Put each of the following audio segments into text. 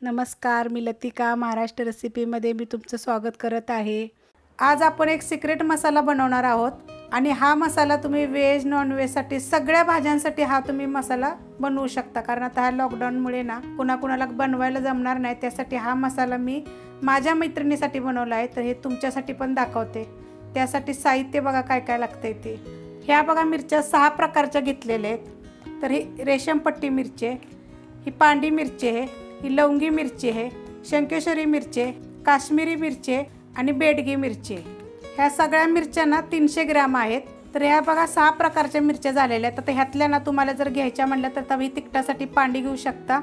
नमस्कार, मी लतिका महाराष्ट्र रेसिपीमध्ये मी तुमचं स्वागत करत आहे। आज आपण एक सिक्रेट मसाला बनवणार आहोत आणि हा मसाला तुम्ही व्हेज नॉन व्हेजसाठी सगळ्या भाज्यांसाठी हा तुम्ही मसाला बनवू शकता। कारण आता हा लॉकडाऊनमुळे ना कुणाला बनवायला जमणार नाही, त्यासाठी हा मसाला मी माझ्या मैत्रिणीसाठी बनवला आहे। तर हे तुमच्यासाठी पण दाखवते। त्यासाठी साहित्य बघा काय काय लागते ते। ह्या बघा मिरच्या 6 प्रकारच्या घेतलेल्या आहेत। तर ही रेशम पट्टी मिरची आहे, ही पांडी मिरची आहे, ही लवंगी मिरची आहे, शंकेश्वरी मिरची आहे, काश्मीरी मिरची आहे आणि बेडगी मिरची आहे। ह्या सगळ्या मिरच्या ना 300 ग्रॅम आहेत। तर ह्या बघा 6 प्रकारच्या मिरच्या झालेल्या आहेत। तर ह्यातल्या ना तुम्हाला जर घ्यायच्या म्हटलं तर तवी तिखटासाठी पांडी घेऊ शकता,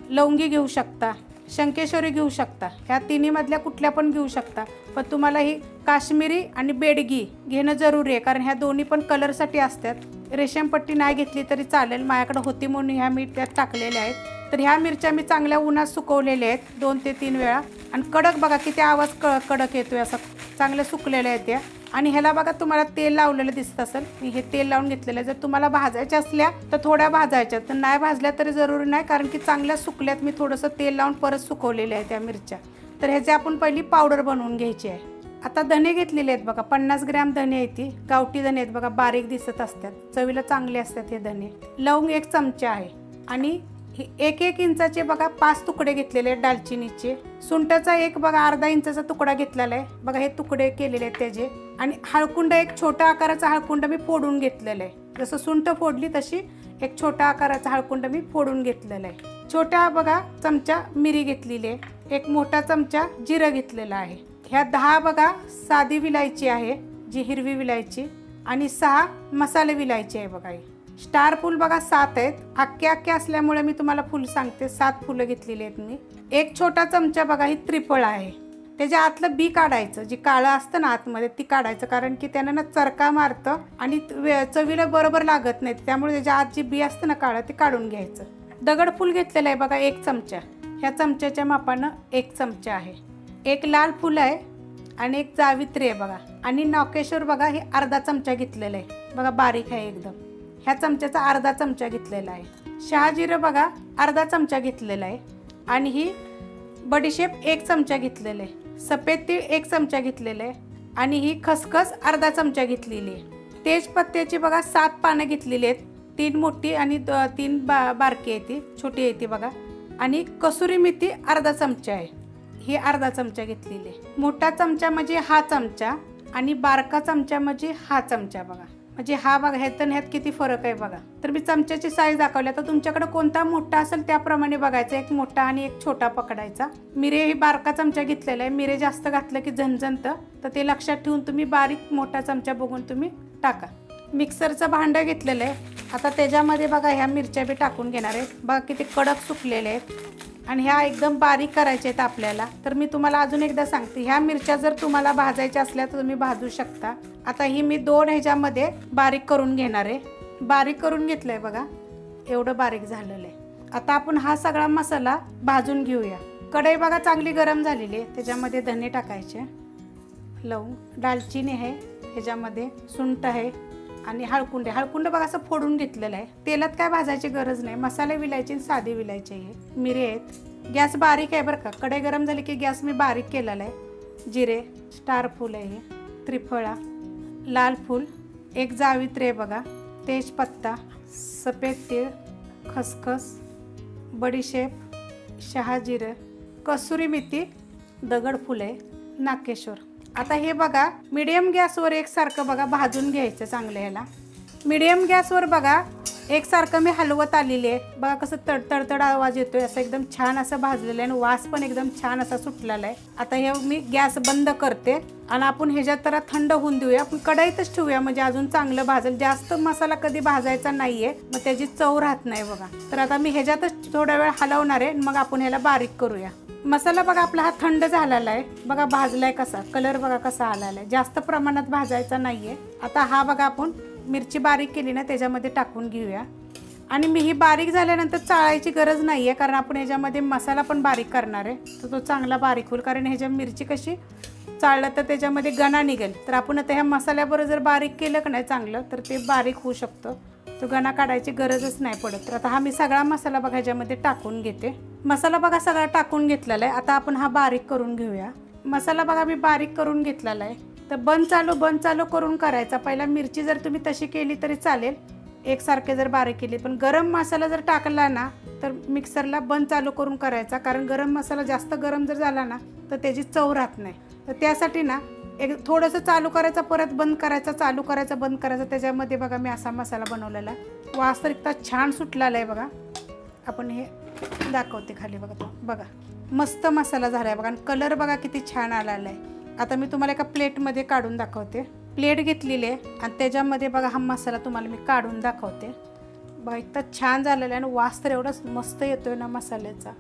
लवंगी घेऊ शकता, शंकेश्वरी घेऊ शकता, ह्या तिन्ही मधल्या कुठल्या पण घेऊ शकता। पण तुम्हाला ही काश्मीरी आणि बेडगी घेणं जरुरी आहे, कारण ह्या दोन्ही पण कलरसाठी असतात। रेशम पट्टी नाही घेतली तरी चालेल, माझ्याकडे होती म्हणून ह्या मी त्यात टाकलेल्या आहेत। तर ह्या मिरच्या मी चांगल्या उन्हात सुकवलेल्या आहेत 2 ते 3 वेळा। आणि कडक बघा किती आवाज कडक येतोय, असा चांगल्या सुकलेल्या आहेत त्या। आणि ह्याला बघा तुम्हाला तेल लावलेलं दिसत असेल, मी हे तेल लावून घेतलेलं आहे। जर तुम्हाला भाजायच्या असल्या तर थोड्या भाजायच्या, तर नाही भाजल्या तरी जरुरी नाही, कारण की चांगल्या सुकल्यात। मी थोडंसं तेल लावून परत सुकवलेल्या आहे त्या मिरच्या। तर ह्याचे आपण पहिली पावडर बनवून घ्यायची आहे। आता धने घेतलेले आहेत बघा, 50 ग्रॅम धने आहेत, ती गावठी धने आहेत बघा, बारीक दिसत असतात, चवीला चांगले असतात हे धने। लवंग 1 चमचा आहे आणि 1 इंचाचे बघा 5 तुकडे घेतलेले आहेत दालचिनीचे। सुंठाचा एक बघा अर्धा इंचाचा तुकडा घेतलेला आहे बघा, हे तुकडे केलेले आहेत त्याचे। आणि हळकुंड एक छोट्या आकाराचा हळकुंड मी फोडून घेतलेला आहे। जसं सुंठ फोडली तशी एक छोट्या आकाराचा हळकुंड मी फोडून घेतलेला आहे। छोटा बघा चमचा मिरी घेतलेली आहे, एक मोठा चमचा जिरं घेतलेला आहे। ह्या 10 बघा साधी विलायची आहे, जी हिरवी विलायची, आणि 6 मसाले विलायची आहे बघा। स्टार फूल बघा 7 आहेत, अख्खे असल्यामुळे मी तुम्हाला फूल सांगते, 7 फुलं घेतलेली आहेत मी। एक छोटा चमचा बघा ही त्रिफळ आहे, त्याच्या आतलं बी काढायचं, जी काळं असतं ना आतमध्ये ती काढायचं, कारण की त्यानं ना चरका मारतं आणि चवीला बरोबर लागत नाही, त्यामुळे त्याच्या आत जी बी असतं ना काळं ते काढून घ्यायचं। दगडफूल घेतलेलं आहे बघा 1 चमचा, ह्या चमच्याच्या मापानं 1 चमचा आहे। एक लाल फूल आहे आणि एक जावित्री आहे बघा, आणि नौकेश्वर बघा हे अर्धा चमचा घेतलेलं आहे बघा, बारीक आहे एकदम। ह्या चमच्याचा अर्धा चमचा घेतलेला आहे। शहाजिरं बघा अर्धा चमचा घेतलेला आहे, आणि ही बडीशेप 1 चमचा घेतलेला आहे, सफेद तीळ 1 चमचा घेतलेला आहे, आणि ही खसखस अर्धा चमचा घेतलेली आहे। तेजपत्त्याची बघा 7 पानं घेतलेली आहेत, 3 मोठी आणि 3 बारकी आहे, ती छोटी आहे ती बघा। आणि कसुरी मेथी अर्धा चमचा आहे, ही अर्धा चमचा घेतलेली आहे। मोठा चमचा म्हणजे हा चमचा आणि बारका चमचा म्हणजे हा चमचा बघा, म्हणजे हा बघा ह्यात किती फरक आहे बघा। तर मी चमच्याची साईज दाखवली, तर तुमच्याकडे कोणता मोठा असेल त्याप्रमाणे बघायचं, एक मोठा आणि एक छोटा पकडायचा। मिरे ही बारका चमचा घेतलेला आहे, मिरे जास्त घातलं की झणझणतं, तर ते लक्षात ठेवून तुम्ही बारीक मोठा चमचा बघून तुम्ही टाका। मिक्सरचं भांडं घेतलेलं आहे, आता त्याच्यामध्ये बघा ह्या मिरच्या बी टाकून घेणार आहे बघा, किती कडक सुकलेले आहेत, आणि ह्या एकदम बारीक करायच्या आहेत आपल्याला। तर मी तुम्हाला अजून एकदा सांगते, ह्या मिरच्या जर तुम्हाला भाजायच्या असल्या तर तुम्ही भाजू शकता। आता ही मी 2 ह्याच्यामध्ये बारीक करून घेणार आहे, बारीक करून घेतलंय बघा, एवढं बारीक झालेलं आहे। आता आपण हा सगळा मसाला भाजून घेऊया। कढई बघा चांगली गरम झालेली आहे, त्याच्यामध्ये धने टाकायचे, लवंग, दालचिनी आहे, ह्याच्यामध्ये सुंठ आहे आणि हळकुंड बघा असं फोडून घेतलेलं आहे। तेलात काय भाजायची गरज नाही, मसाले विलायचे साधी विलायचे आहे। मिरे आहेत, गॅस बारीक आहे बरं का, कढई गरम झाली की गॅस मी बारीक केलेला आहे। जिरे, स्टार फूल आहे, त्रिफळा, लाल फूल, एक जावित्री आहे बघा, तेजपत्ता, सफेद तीळ, खसखस, बडीशेप, शहाजिरं, कसुरी मेथी, दगडफूल आहे, नाकेश्वर। आता हे बघा मीडियम गॅसवर एकसारखं बघा भाजून घ्यायचं चांगलं। ह्याला मीडियम गॅसवर बघा एकसारखं मी हलवत आलेली आहे बघा, कसं तडतड आवाज येतोय, असं एकदम छान असं भाजलेलं आहे आणि वास पण एकदम छान असा सुटलेला आहे। आता हे मी गॅस बंद करते आणि आपण ह्याच्यात तर थंड होऊन देऊया, आपण कढईतच ठेवूया म्हणजे अजून चांगलं भाजेल। जास्त मसाला कधी भाजायचा नाहीये, मग त्याची चव राहत नाही बघा। तर आता मी ह्याच्यातच थोडा वेळ हलवणार आहे, मग आपण ह्याला बारीक करूया। मसाला बघा आपला हा थंड झालेला आहे बघा, भाजलाय कसा, कलर बघा कसा आलेला आहे, जास्त प्रमाणात भाजायचा नाहीये। आता हा बघा आपण मिरची बारीक केली ना त्याच्यामध्ये टाकून घेऊया, आणि मी ही बारीक झाल्यानंतर चाळायची गरज नाहीये, कारण आपण ह्याच्यामध्ये मसाला पण बारीक करणार आहे, तर तो चांगला बारीक होईल। कारण ह्याच्या मिरची कशी चाळलं तर त्याच्यामध्ये गणा निघेल, तर आपण आता ह्या मसाल्याबरोबर जर बारीक केलं का नाही चांगलं तर ते बारीक होऊ शकतं। तो गणा काढायची गरजच नाही पडत. तर आता हा मी सगळा मसाला बघा ह्याच्यामध्ये टाकून घेते. मसाला बघा सगळा टाकून घेतलेला आहे. आता आपण हा बारीक करून घेऊया. मसाला बघा मी बारीक करून घेतलेला आहे. तर बंद चालू करून करायचा. पहिला मिरची जर तुम्ही तशी केली तरी चालेल, एकसारखे जर बारीक केली. पण गरम मसाला जर टाकला ना तर मिक्सरला बंद चालू करून करायचा, कारण गरम मसाला जास्त गरम जर झाला ना तर त्याची चव राहत नाही. तर त्यासाठी ना एक थोडंसं चालू करायचं, परत बंद करायचं, चालू करायचं, बंद करायचं. त्याच्यामध्ये बघा मी असा मसाला बनवलेला आहे. वास तर इतका छान सुटलेला आहे बघा. आपण हे दाखवते खाली बघा. तो बघा मस्त मसाला झाला आहे बघा. आणि कलर बघा किती छान आलेला आहे. आता मी तुम्हाला एका प्लेटमध्ये काढून दाखवते. प्लेट घेतलेली आहे आणि त्याच्यामध्ये बघा हा मसाला तुम्हाला मी काढून दाखवते. बघा इतका छान झालेला आहे आणि वास तर एवढाच मस्त येतोय ना मसाल्याचा.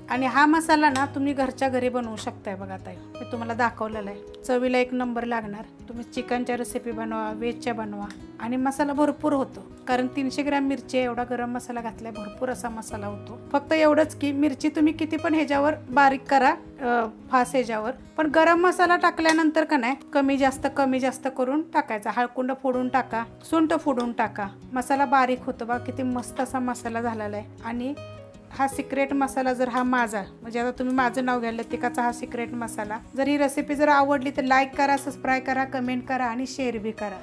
आणि हा मसाला ना तुम्ही घरच्या घरी बनवू शकताय बघा. ताई मी तुम्हाला दाखवलेला आहे. चवीला एक नंबर लागणार. तुम्ही चिकनच्या रेसिपी बनवा, व्हेजच्या बनवा. आणि मसाला भरपूर होतो, कारण 300 ग्रॅम मिरची एवढा गरम मसाला घातलाय, भरपूर असा मसाला होतो. फक्त एवढंच की मिरची तुम्ही किती पण ह्याच्यावर बारीक करा, फास ह्याच्यावर. पण गरम मसाला टाकल्यानंतर का नाही कमी जास्त करून टाकायचा. हळकुंड फोडून टाका, सुंठ फोडून टाका. मसाला बारीक होतो बघा. किती मस्त असा मसाला झालेला आहे. आणि हा सिक्रेट मसाला जर हा माझा, म्हणजे आता तुम्ही माझं नाव घ्यायला तिकाचा हा सिक्रेट मसाला. जर ही रेसिपी जर आवडली तर लाईक करा, सबस्क्राईब करा, कमेंट करा आणि शेअर बी करा.